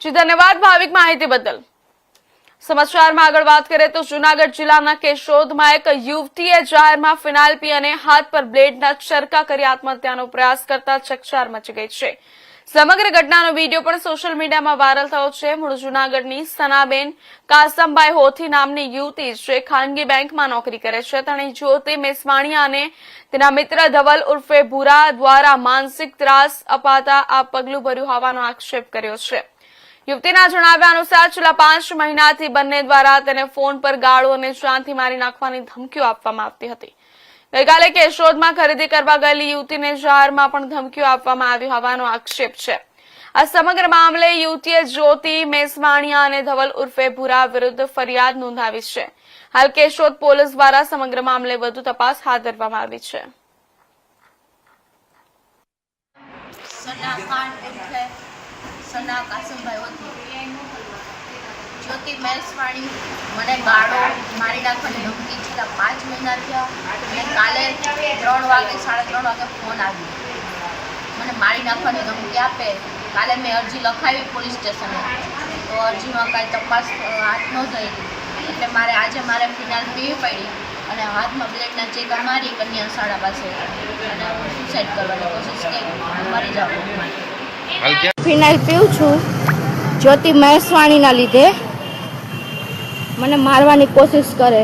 જી ધન્યવાદ ભાવિક માહિતી બદલ। સમાચારમાં આગળ વાત કરીએ તો જૂનાગઢ જિલ્લાના કેશોદમાં એક યુવતીએ જાહેરમાં ફિનાઇલ પી અને હાથ પર બ્લેડના ચરકા કરી આત્મહત્યાનો પ્રયાસ કરતા ચકચાર મચી ગઈ છે। સમગ્ર ઘટનાનો વિડીયો પણ સોશિયલ મીડિયામાં વાયરલ થયો છે। મૂળ જૂનાગઢની સનાબેન કાસમભાઈ હોથી નામની યુવતી જે ખાનગી બેંકમાં નોકરી કરે છે, તેણે જ્યોતિ મેસવાણીયા અને તેના મિત્ર ધવલ ઉર્ફે ભૂરા દ્વારા માનસિક ત્રાસ અપાતા આ પગલું ભર્યું હોવાનો આક્ષેપ કર્યો છે। યુવતીના જણાવ્યા અનુસાર છેલ્લા 5 મહિનાથી બંને દ્વારા તેને ફોન પર ગાળો અને જાનથી મારી નાખવાની ધમકીઓ આપવામાં આવતી હતી। ગઈકાલે કેશોદમાં ખરીદી કરવા ગયેલી યુવતીને જાહેરમાં પણ ધમકીઓ આપવામાં આવી હોવાનો આક્ષેપ છે। આ સમગ્ર મામલે યુવતીએ જ્યોતિ મેસવાણીયા અને ધવલ ઉર્ફે ભૂરા વિરુદ્ધ ફરિયાદ નોંધાવી છે। હાલ કેશોદ પોલીસ દ્વારા સમગ્ર મામલે વધુ તપાસ હાથ ધરવામાં આવી છે। સના કાસમભાઈ હોતી જ્યોતિ મેસવાણી મને ગાળો મારી નાખવાની ધમકી છેલ્લા 5 મહિના થયા અને કાલે 3 વાગે 3:30 વાગે ફોન આવ્યો મને મારી નાખવાની ધમકી આપે। કાલે મેં અરજી લખાવી પોલીસ સ્ટેશને, તો અરજીમાં કાંઈ તપાસ હાથ ન થઈ એટલે આજે મારે ફિનાઇલ પીવી પડી અને હાથમાં બ્લેડના ચેકા મારી કન્યા શાળા પાસે અને સુસાઇડ કરવાની કોશિશ કરી મરી જાઉં। ફિનાઇલ પીવું છું જ્યોતિ મેસવાણીના લીધે મને મારવાની કોશિશ કરે।